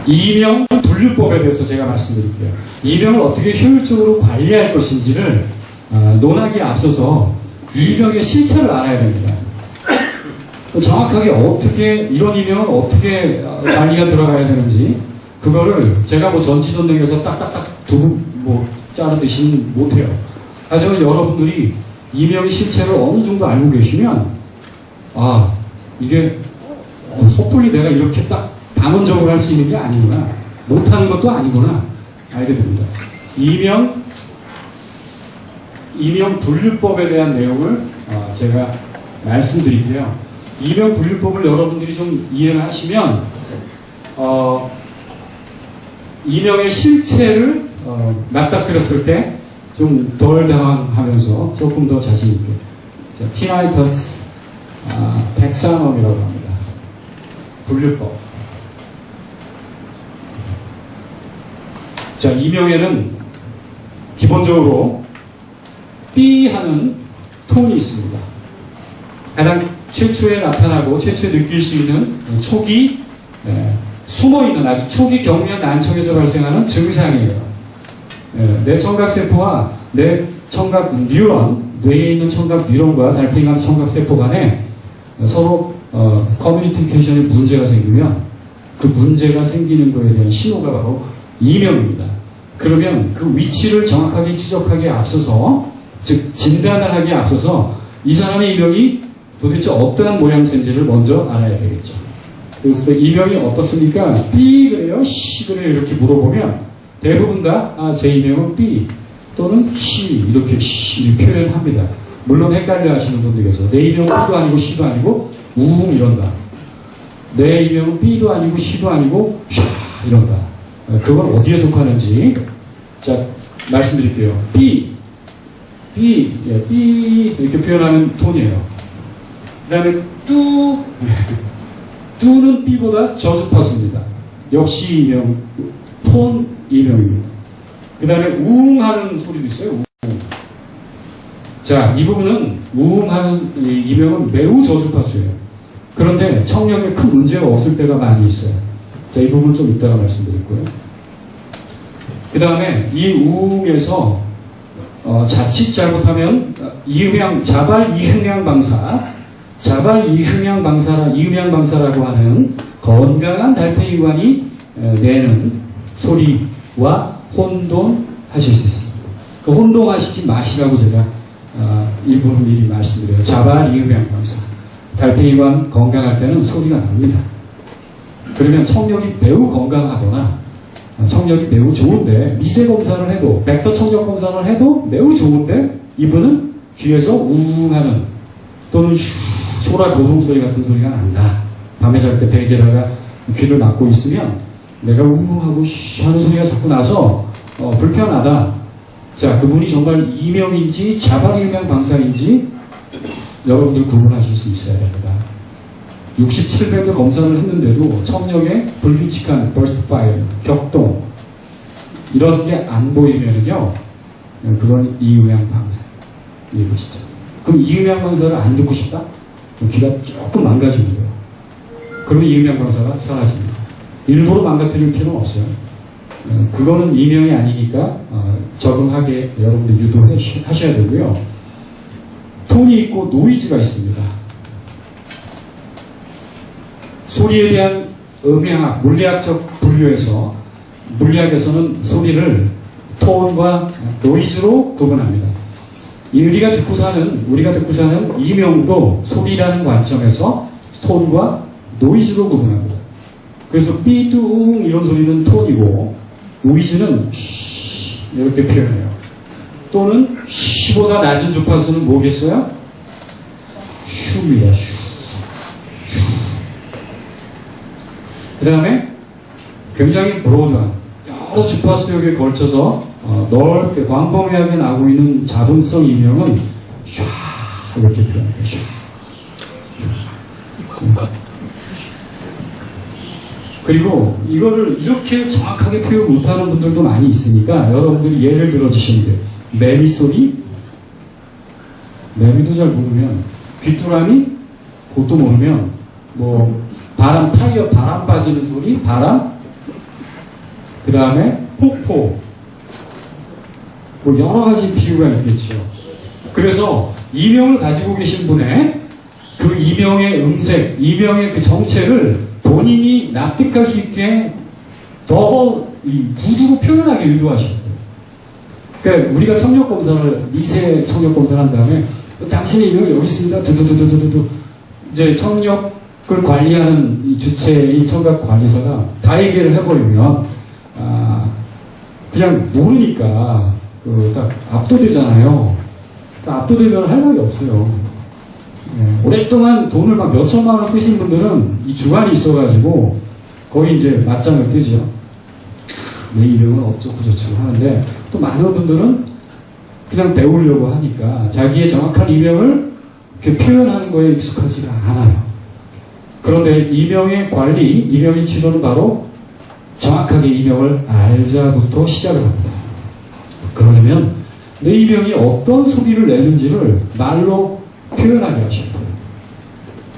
이명 분류법에 대해서 제가 말씀드릴게요. 이명을 어떻게 효율적으로 관리할 것인지를 논하기에 앞서서 이명의 실체를 알아야 됩니다. 정확하게 어떻게 이런 이명은 어떻게 관리가 들어가야 되는지 그거를 제가 뭐 전지전능에서 딱딱딱 두고 뭐 자르듯이 못해요. 하지만 여러분들이 이명의 실체를 어느 정도 알고 계시면 이게 섣불리 내가 이렇게 딱 단언적으로 할 수 있는 게 아니구나, 못하는 것도 아니구나 알게 됩니다. 이명 분류법에 대한 내용을 제가 말씀드릴게요. 이명 분류법을 여러분들이 좀 이해를 하시면 이명의 실체를 맞닥뜨렸을 때 좀 덜 당황하면서 조금 더 자신 있게. 티나이터스 텍사넘이라고 합니다. 분류법. 자, 이명에는 기본적으로 B 하는 톤이 있습니다. 가장 최초에 나타나고 최초에 느낄 수 있는 초기 숨어있는 아주 초기 경미한 난청에서 발생하는 증상이에요. 뇌청각세포와 뇌청각 뉴런, 뇌에 있는 청각 뉴런과 달팽이관 청각세포 간에 서로 커뮤니케이션에 문제가 생기면 그 문제가 생기는 것에 대한 신호가 바로 이명입니다. 그러면 그 위치를 정확하게 추적하기에 앞서서, 즉 진단을 하기에 앞서서 이 사람의 이명이 도대체 어떠한 모양새인지를 먼저 알아야 되겠죠. 그래서 이명이 어떻습니까? B 그래요? C 그래요? 이렇게 물어보면 대부분 다 제 이명은 B 또는 C 이렇게 표현합니다. 물론 헷갈려 하시는 분들 계셔서 내 이명은 B도 아니고 C도 아니고 이런다. 내 이명은 B도 아니고 C도 아니고 이런다. 그건 어디에 속하는지 자 말씀드릴게요. B 이렇게 표현하는 톤이에요. 그 다음에 뚜는 B보다 저주파수입니다. 역시 이명, 톤 이명입니다. 그 다음에 하는 소리도 있어요. 자, 이 부분은 하는 이명은 매우 저주파수예요. 그런데 청력에 큰 문제가 없을 때가 많이 있어요. 자, 이 부분 좀 이따가 말씀드릴 거예요. 그 다음에 이 우에서 자칫 잘못하면 자발 이흥양 방사라고 하는 건강한 달팽이관이 내는 소리와 혼동하실 수 있습니다. 그 혼동하시지 마시라고 제가 이 부분 미리 말씀드려요. 자발 이흥양 방사. 달팽이관 건강할 때는 소리가 납니다. 그러면 청력이 매우 건강하거나 청력이 매우 좋은데 미세 검사를 해도 벡터 청력 검사를 해도 매우 좋은데 이분은 귀에서 하는 또는 소라 고동 소리 같은 소리가 난다. 밤에 잘 때 베개다가 귀를 막고 있으면 내가 하고 하는 소리가 자꾸 나서 불편하다. 자, 그분이 정말 이명인지 자발이명 방사인지 여러분들 구분하실 수 있어야 됩니다. 67배도 검사를 했는데도 청력에 불규칙한 버스트 파일, 격동 이런 게 안 보이면요, 그건 이음양 방사. 이해보시죠? 그럼 이음양 방사를 안 듣고 싶다? 그럼 귀가 조금 망가지는 거예요. 그러면 이음양 방사가 사라집니다. 일부러 망가뜨릴 필요는 없어요. 그거는 이명이 아니니까 적응하게 여러분들 유도하셔야 되고요. 톤이 있고 노이즈가 있습니다. 소리에 대한 음향학, 물리학적 분류에서 물리학에서는 소리를 톤과 노이즈로 구분합니다. 우리가 듣고 사는 이명도 소리라는 관점에서 톤과 노이즈로 구분합니다. 그래서 삐뚱 이런 소리는 톤이고 노이즈는 이렇게 표현해요. 또는 시보다 낮은 주파수는 뭐겠어요? 슈입니다. 그 다음에 굉장히 브로드한 여러 주파수역에 걸쳐서 넓게 광범위하게 나고 있는 잡음성 이명은 샤 이렇게 표현해요. 그리고 이거를 이렇게 정확하게 표현 못하는 분들도 많이 있으니까 여러분들이 예를 들어주시면 돼요. 매미 소리? 매미도 잘 모르면 귀뚜라미? 그것도 모르면 뭐 바람 타이어 바람 빠지는 소리? 바람? 그 다음에 폭포, 뭐 여러 가지 비유가 있겠죠. 그래서 이명을 가지고 계신 분의 그 이명의 음색, 이명의 그 정체를 본인이 납득할 수 있게 더 무드로 표현하게 의도하셨어요. 그러니까 우리가 청력검사를, 미세 청력검사를 한 다음에 당신의 이명이 여기 있습니다. 두두두두두두. 이제 청력을 관리하는 이 주체인 청각관리사가 다 얘기를 해버리면, 그냥 모르니까, 딱 압도되잖아요. 압도되면 할 말이 없어요. 오랫동안 돈을 막 몇천만 원 쓰신 분들은 이 주관이 있어가지고 거의 이제 맞짱을 뜨죠. 내 이명은 어쩌고 저쩌고 하는데, 또 많은 분들은 그냥 배우려고 하니까 자기의 정확한 이명을 이렇게 표현하는 거에 익숙하지가 않아요. 그런데 이명의 관리, 이명의 치료는 바로 정확하게 이명을 알자부터 시작을 합니다. 그러려면 내 이명이 어떤 소리를 내는지를 말로 표현하게 하셔야 돼요.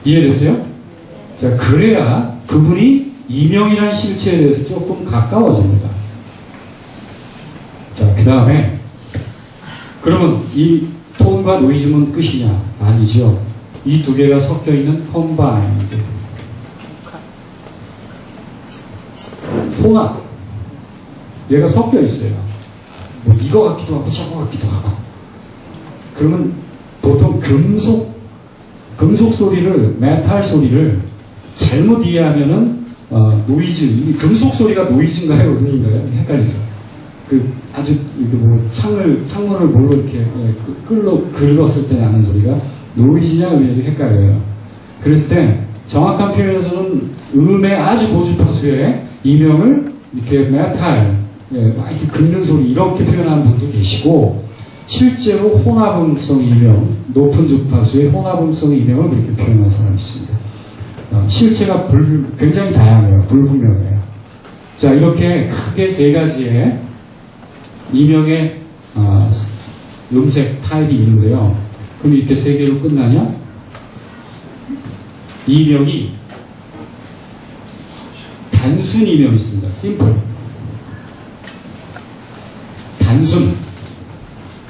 이해되세요? 자, 그래야 그분이 이명이라는 실체에 대해서 조금 가까워집니다. 자, 그 다음에 그러면 이 톤과 노이즘은 끝이냐? 아니죠. 이 두 개가 섞여 있는 컴바인드, 혼합. 얘가 섞여 있어요. 뭐 이거 같기도 하고 저거 같기도 하고. 그러면 보통 금속 소리를, 메탈 소리를 잘못 이해하면은 노이즈, 금속 소리가 노이즈인가요, 음인가요? 헷갈리죠. 아주 창문을 뭘로 이렇게 긁었을 때 나는 소리가 노이즈냐 음이냐 헷갈려요. 그랬을 때 정확한 표현에서는 음의 아주 고주파수의 이명을 이렇게 메탈, 막 이렇게 긁는 소리 이렇게 표현하는 분도 계시고, 실제로 혼합음성 이명, 높은 주파수의 혼합음성 이명을 그렇게 표현하는 사람이 있습니다. 실체가 굉장히 다양해요. 불분명해요. 자, 이렇게 크게 세 가지의 이명의 음색 타입이 있는데요. 그럼 이렇게 세 개로 끝나냐? 이명이 단순 이명이 있습니다. 심플.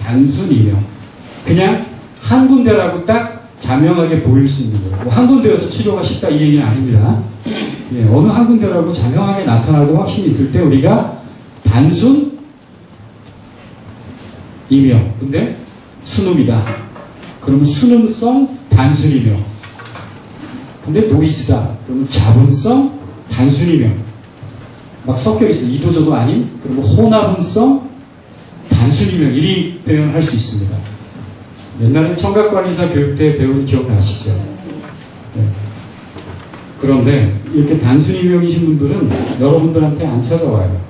단순 이명. 그냥 한 군데라고 딱 자명하게 보일 수 있는 거예요. 한 군데여서 치료가 쉽다 이 얘기는 아닙니다. 어느 한 군데라고 자명하게 나타나고 확신이 있을 때 우리가 단순 이명. 근데 순음이다. 그러면 순음성 단순 이명. 근데 노이즈다. 그러면 잡음성 단순 이명. 막 섞여 있어요. 이도저도 아닌. 그러면 혼합음성 단순 이명. 이리 표현할 수 있습니다. 옛날에 청각관리사 교육 때 배운 기억나시죠? 네. 그런데 이렇게 단순 이명이신 분들은 여러분들한테 안 찾아와요.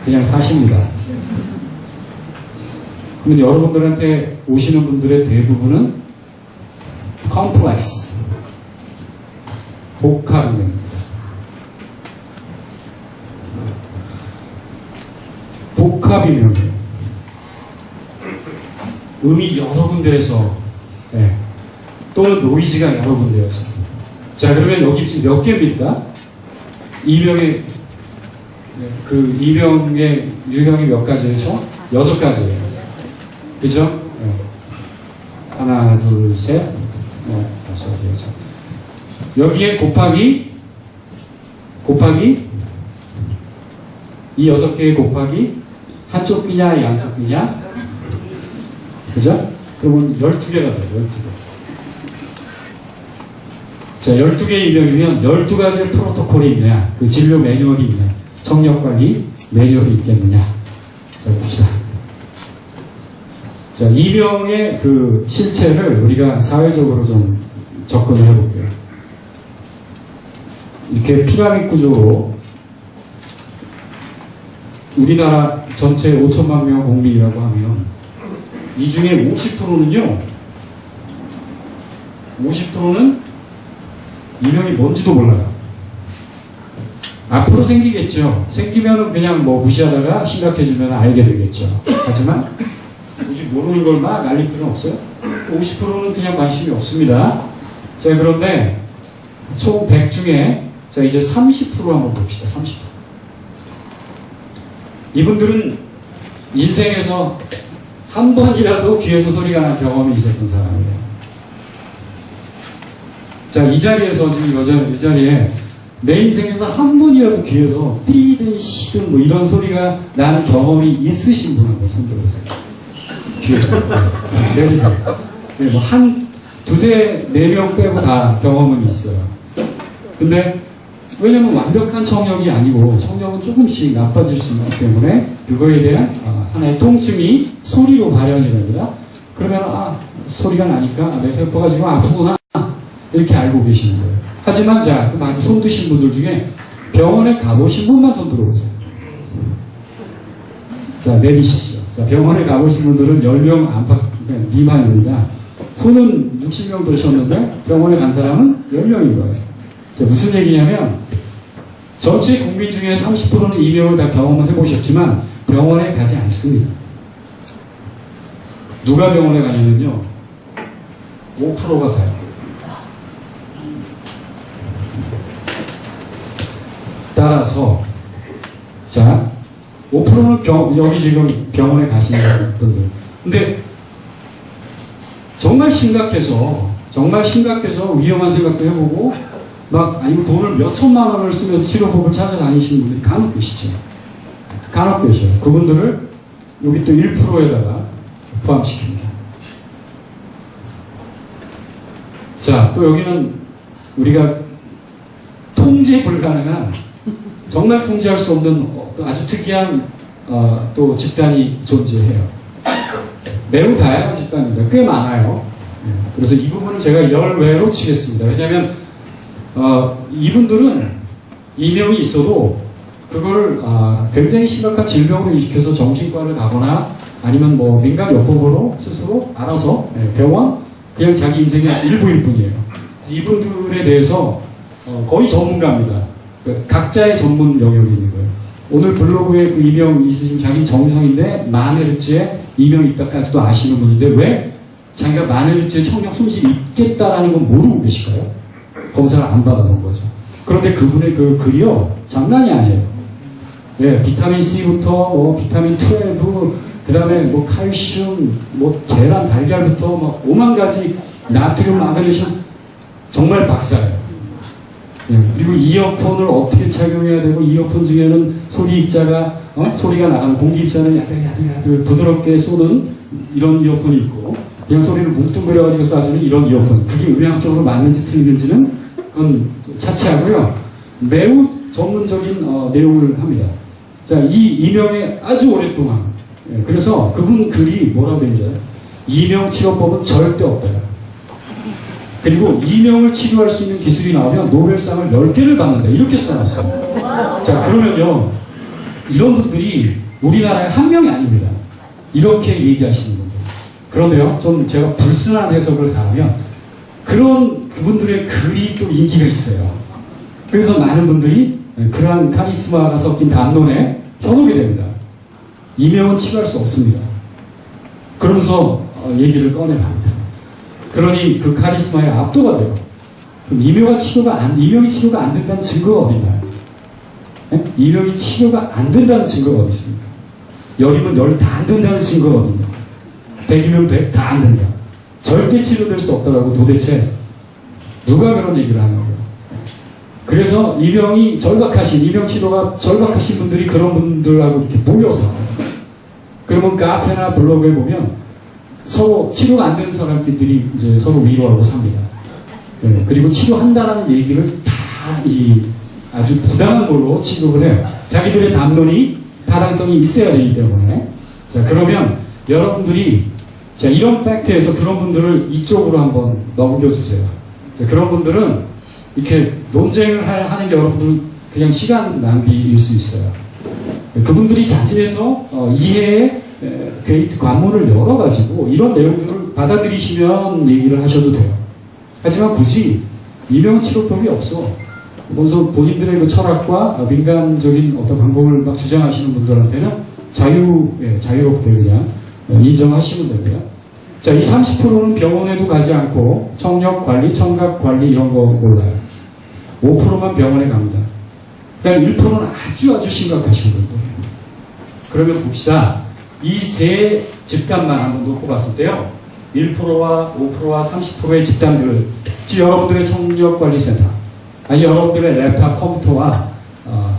그냥 사십니다. 그러면 여러분들한테 오시는 분들의 대부분은 컴플렉스, 복합입니다. 복합이명이에요. 음이 여러 군데에서, 또는 노이즈가 여러 군데여서. 자, 그러면 여기 지금 몇 개입니까? 이명의, 이명의 유형이 몇 가지죠? 6가지예요. 그죠? 하나, 둘, 셋, 5개죠. 여기에 곱하기, 이 6개의 곱하기, 한쪽 끼냐, 양쪽 끼냐? 그죠? 그러면 12개가 돼요, 12개. 자, 12개의 이명이면 12가지의 프로토콜이 있느냐, 그 진료 매뉴얼이 있느냐, 청력관리 매뉴얼이 있겠느냐. 자, 봅시다. 자, 이명의 그 실체를 우리가 사회적으로 좀 접근을 해볼게요. 이렇게 피라미드 구조로 우리나라 전체 5천만 명 국민이라고 하면 이 중에 50%는요, 50%는 이명이 뭔지도 몰라요. 앞으로 생기겠죠. 생기면은 그냥 뭐 무시하다가 심각해지면 알게 되겠죠. 하지만 굳이 모르는 걸 막 알릴 필요는 없어요. 50%는 그냥 관심이 없습니다. 자, 그런데 총 100 중에 자, 이제 30% 한번 봅시다. 30%. 이분들은 인생에서 한 번이라도 귀에서 소리가 난 경험이 있었던 사람이에요. 자, 이 자리에서 지금 이 자리에 내 인생에서 한 번이라도 귀에서 삐든 시든 뭐 이런 소리가 나는 경험이 있으신 분 한번 손 들어보세요. 귀에서. 내리세요. 네, 뭐 두세, 네 명 빼고 다 경험은 있어요. 근데 왜냐면 완벽한 청력이 아니고 청력은 조금씩 나빠질 수 있기 때문에 그거에 대한 하나의 통증이 소리로 발현이 됩니다. 그러면 소리가 나니까 내 세포가 지금 아프구나 이렇게 알고 계시는 거예요. 하지만 자, 그 많이 손 드신 분들 중에 병원에 가보신 분만 손 들어보세요. 자, 내리십시오. 자, 병원에 가보신 분들은 10명 안팎 미만입니다. 손은 60명 들으셨는데 병원에 간 사람은 10명인 거예요. 자, 무슨 얘기냐면 전체 국민 중에 30%는 이명을 다 경험을 해보셨지만 병원에 가지 않습니다. 누가 병원에 가냐면요, 5%가 가요. 따라서 자, 5%는 여기 지금 병원에 가시는 분들. 근데 정말 심각해서 위험한 생각도 해보고 아니면 돈을 몇 천만 원을 쓰면서 치료법을 찾아다니시는 분들이 간혹 계시죠. 간혹 계셔요. 그분들을 여기 또 1%에다가 포함시킵니다. 자, 또 여기는 우리가 통제 불가능한, 정말 통제할 수 없는 아주 특이한 또 집단이 존재해요. 매우 다양한 집단입니다. 꽤 많아요. 그래서 이 부분은 제가 열외로 치겠습니다. 왜냐하면 이분들은 이명이 있어도 그걸 굉장히 심각한 질병으로 인식해서 정신과를 가거나 아니면 뭐 민간요법으로 스스로 알아서 병원, 그냥 자기 인생의 일부일 뿐이에요. 이분들에 대해서 거의 전문가입니다. 각자의 전문 영역이 있는 거예요. 오늘 블로그에 그 이명 있으신 자기 정상인데 만헤르츠에 이명이 있다까지도 아시는 분인데 왜 자기가 만헤르츠에 청력 손실이 있겠다라는 건 모르고 계실까요? 검사를 안 받아본 거죠. 그런데 그분의 그 글이요, 장난이 아니에요. 예, 비타민 C부터 뭐 비타민 12, 그 다음에 뭐 칼슘, 뭐 계란, 달걀부터 막 5만 가지 나트륨, 마그네슘, 정말 박사예요. 예, 그리고 이어폰을 어떻게 착용해야 되고, 이어폰 중에는 소리 입자가 소리가 나가는, 공기 입자는 야들야들 부드럽게 쏘는 이런 이어폰이 있고, 그냥 소리를 뭉뚱그려가지고 쏴주는 이런 이어폰. 그게 음향적으로 맞는지 틀리는지는 그건 차치하고요. 매우 전문적인 내용을 합니다. 자, 이 이명에 아주 오랫동안, 예, 그래서 그분 글이 뭐라고 되는지 이명 치료법은 절대 없다. 그리고 이명을 치료할 수 있는 기술이 나오면 노벨상을 10개를 받는다. 이렇게 써놨어요. 자, 그러면요, 이런 분들이 우리나라에 한 명이 아닙니다. 이렇게 얘기하시는 분들. 그런데요, 좀 제가 불순한 해석을 가하면 그분들의 글이 또 인기가 있어요. 그래서 많은 분들이 그러한 카리스마가 섞인 담론에 현혹이 됩니다. 이명은 치료할 수 없습니다. 그러면서 얘기를 꺼내갑니다. 그러니 그 카리스마에 압도가 돼요. 그럼 이명이 치료가 안 된다는 증거가 어딨나요? 네? 이명이 치료가 안 된다는 증거가 어디 있습니까? 열이면 열 다 안 된다는 증거가 어딨나요? 100이면 100 다 안 된다. 절대 치료될 수 없다라고 도대체 누가 그런 얘기를 하는 거예요? 그래서 이명 치료가 절박하신 분들이 그런 분들하고 이렇게 모여서, 그러면 카페나 블로그에 보면 서로 치료가 안 되는 사람들이 이제 서로 위로하고 삽니다. 네, 그리고 치료한다라는 얘기를 다 아주 부당한 걸로 취급을 해요. 자기들의 담론이 타당성이 있어야 되기 때문에. 자, 그러면 여러분들이 자, 이런 팩트에서 그런 분들을 이쪽으로 한번 넘겨주세요. 자, 그런 분들은 이렇게 논쟁을 하는 게 여러분들 그냥 시간 낭비일 수 있어요. 그분들이 자진해서 이해의 게이트 관문을 열어가지고 이런 내용들을 받아들이시면 얘기를 하셔도 돼요. 하지만 굳이 이명 치료법이 없어. 먼저 본인들의 그 철학과 민감적인 어떤 방법을 막 주장하시는 분들한테는 자유롭게 그냥 인정하시면 됩니다. 자, 이 30%는 병원에도 가지 않고 청력 관리, 청각 관리 이런 거 몰라요. 5%만 병원에 갑니다. 그다음 1%는 아주 심각하신 분들. 그러면 봅시다. 이 세 집단만 한번 놓고 봤을 때요. 1%와 5%와 30%의 집단들, 즉 여러분들의 청력관리센터, 아니 여러분들의 랩탑 컴퓨터와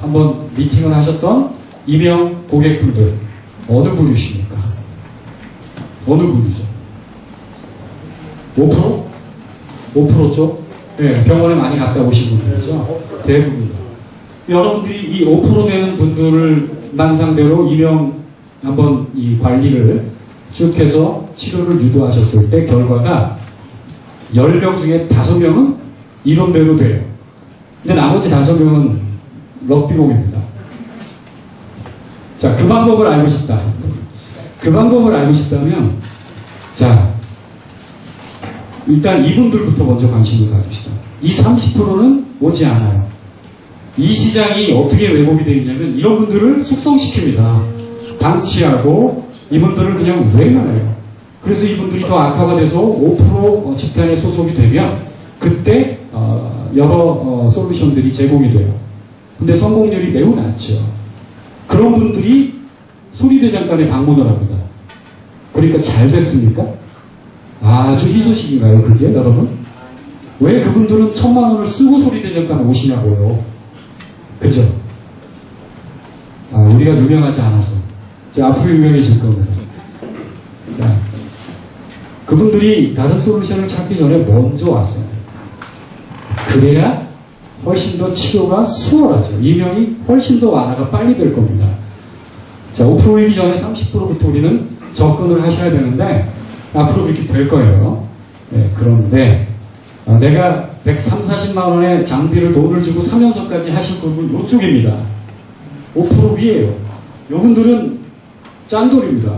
한번 미팅을 하셨던 이명 고객분들 어느 분이십니까? 어느 분이죠? 5%? 5%죠? 네, 병원에 많이 갔다 오신 분들이죠. 대부분. 여러분들이 이 5% 되는 분들만 상대로 이명 한번 이 관리를 쭉 해서 치료를 유도하셨을 때 결과가 10명 중에 5명은 이론대로 돼요. 근데 나머지 5명은 럭비공입니다. 자, 그 방법을 알고 싶다. 그 방법을 알고 싶다면, 자, 일단 이분들부터 먼저 관심을 가집시다. 이 30%는 오지 않아요. 이 시장이 어떻게 왜곡이 되어 있냐면 이런 분들을 숙성시킵니다. 방치하고 이분들을 그냥 외면해요. 그래서 이분들이 더 악화가 돼서 5% 집단에 소속이 되면 그때 여러 솔루션들이 제공이 돼요. 근데 성공률이 매우 낮죠. 그런 분들이 소리대장간에 방문을 합니다. 그러니까 잘 됐습니까? 아주 희소식인가요, 그게 여러분? 왜 그분들은 1,000만 원을 쓰고 소리대장간에 오시냐고요. 그죠? 우리가 유명하지 않아서. 앞으로 유명해질 겁니다. 자, 그분들이 다른 솔루션을 찾기 전에 먼저 왔어요. 그래야 훨씬 더 치료가 수월하죠. 이명이 훨씬 더 완화가 빨리 될 겁니다. 자, 5%이기 전에 30%부터 우리는 접근을 하셔야 되는데 앞으로 그렇게 될 거예요. 네, 그런데 내가 130, 40만 원의 장비를 돈을 주고 사면서까지 하실 분은 이쪽입니다. 5% 위에요. 요분들은 짠돌입니다.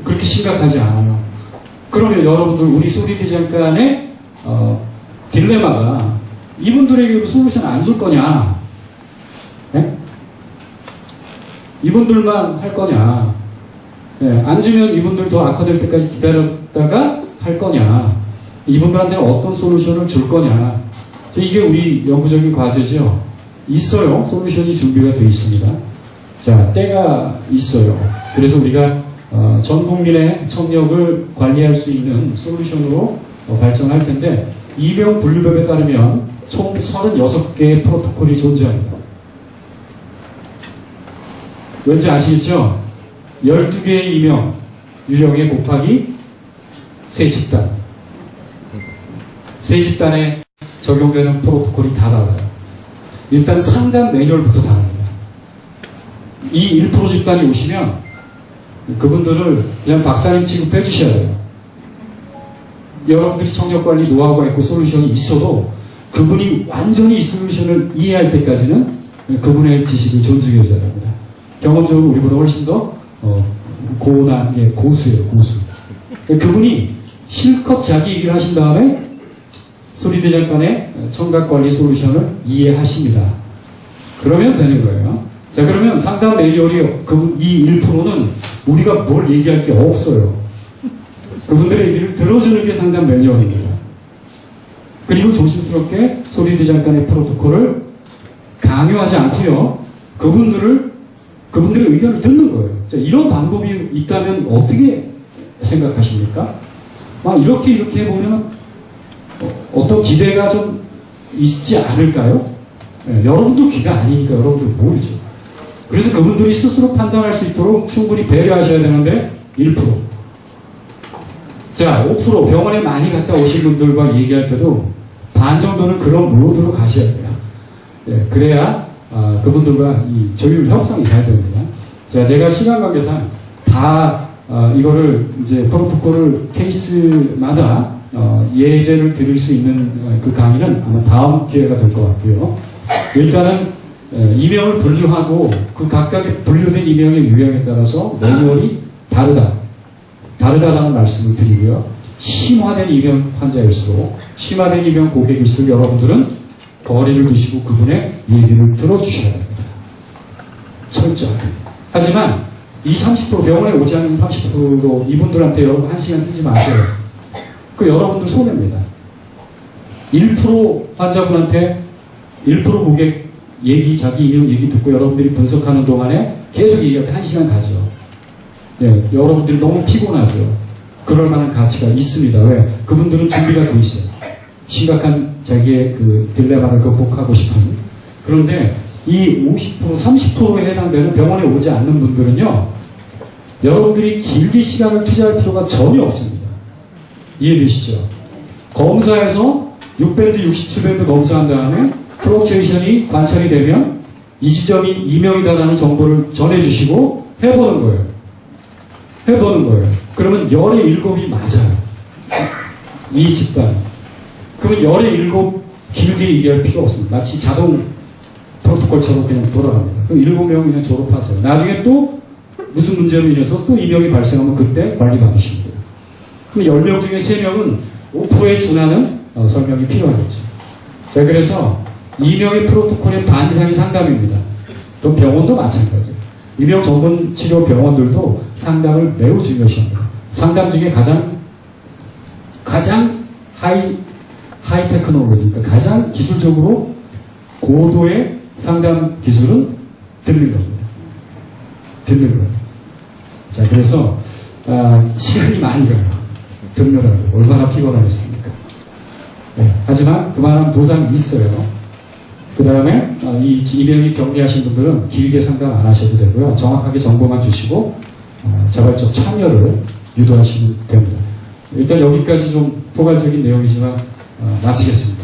그렇게 심각하지 않아요. 그러면 여러분들 우리 소리대장간의 딜레마가 이분들에게 솔루션 안 줄 거냐? 네? 이분들만 할 거냐? 네, 안 주면 이분들 더 악화될 때까지 기다렸다가 할 거냐? 이분들한테는 어떤 솔루션을 줄 거냐? 이게 우리 연구적인 과제죠. 있어요. 솔루션이 준비가 되어 있습니다. 자, 때가 있어요. 그래서 우리가 전 국민의 청력을 관리할 수 있는 솔루션으로 발전할 텐데 이명 분류법에 따르면 총 36개의 프로토콜이 존재합니다. 왠지 아시겠죠? 12개의 이명 유형에 곱하기 세 집단. 세 집단에 적용되는 프로토콜이 다 달라요. 일단 상담 매뉴얼부터 다릅니다. 이 1% 집단이 오시면 그분들을 그냥 박사님 취급해 주셔야 돼요. 여러분들이 청력관리 노하우가 있고 솔루션이 있어도 그분이 완전히 이 솔루션을 이해할 때까지는 그분의 지식을 존중해 줘야 됩니다. 경험적으로 우리보다 훨씬 더 고난의 고수예요, 고수. 그분이 실컷 자기 얘기를 하신 다음에 소리대장간의 청각관리 솔루션을 이해하십니다. 그러면 되는 거예요. 자, 그러면 상담 매뉴얼이 이 1%는 우리가 뭘 얘기할 게 없어요. 그분들의 얘기를 들어주는 게 상담 매뉴얼입니다. 그리고 조심스럽게 소리대장간의 프로토콜을 강요하지 않고요. 그분들의 의견을 듣는 거예요. 자, 이런 방법이 있다면 어떻게 생각하십니까? 이렇게 해보면 어떤 기대가 좀 있지 않을까요? 네, 여러분도 귀가 아니니까 여러분들 모르죠. 그래서 그분들이 스스로 판단할 수 있도록 충분히 배려하셔야 되는데 1%. 자, 5% 병원에 많이 갔다 오신 분들과 얘기할 때도 반 정도는 그런 모드로 가셔야 돼요. 네, 그래야 그분들과 이 조율 협상이 잘 됩니다. 자, 제가 시간 관계상 다 이거를 이제 프로토콜을 케이스마다 예제를 드릴 수 있는 그 강의는 아마 다음 기회가 될 것 같고요. 일단은 이명을 분류하고 그 각각의 분류된 이명의 유형에 따라서 매뉴얼이 다르다라는 말씀을 드리고요. 심화된 이명 환자일수록, 심화된 이명 고객일수록 여러분들은 거리를 두시고 그분의 얘기를 들어주셔야 됩니다. 철저하게. 하지만 이 30% 병원에 오지 않는 30%로 이분들한테 여러분 1시간 쓰지 마세요. 그 여러분들 손해입니다. 1% 환자분한테 1% 고객 자기 이름 얘기 듣고 여러분들이 분석하는 동안에 계속 얘기할 때 1시간 가죠. 예, 여러분들이 너무 피곤하죠. 그럴 만한 가치가 있습니다. 왜? 그분들은 준비가 돼 있어요. 심각한 자기의 그 딜레마를 극복하고 싶은. 그런데 이 50%, 30%에 해당되는 병원에 오지 않는 분들은요, 여러분들이 길게 시간을 투자할 필요가 전혀 없습니다. 이해되시죠? 검사에서 6밴드, 67밴드 검사한 다음에 플럭츄에이션이 관찰이 되면 이 지점이 이명이다라는 정보를 전해주시고 해보는 거예요. 해보는 거예요. 그러면 열의 일곱이 맞아요. 이 집단. 그러면 열의 일곱 길게 얘기할 필요 없습니다. 마치 자동 프로토콜처럼 그냥 돌아갑니다. 그럼 7명 그냥 졸업하세요. 나중에 또 무슨 문제로 인해서 또 이명이 발생하면 그때 관리받으시면 돼요. 그럼 10명 중에 3명은 5%에 준하는 설명이 필요하겠죠. 자, 그래서 이명의 프로토콜의 반 이상이 상담입니다. 또 병원도 마찬가지예요. 이명 전문 치료 병원들도 상담을 매우 중요시합니다. 상담 중에 가장 하이 테크놀로지, 그러니까 가장 기술적으로 고도의 상담 기술은 듣는 겁니다. 듣는 거예요. 자, 그래서 시간이 많이 가요. 듣느라고 얼마나 피곤하겠습니까? 네, 하지만 그만한 보상이 있어요. 그 다음에 이 이명이 경리하신 분들은 길게 상담 안 하셔도 되고요. 정확하게 정보만 주시고 자발적 참여를 유도하시면 됩니다. 일단 여기까지 좀 포괄적인 내용이지만 마치겠습니다.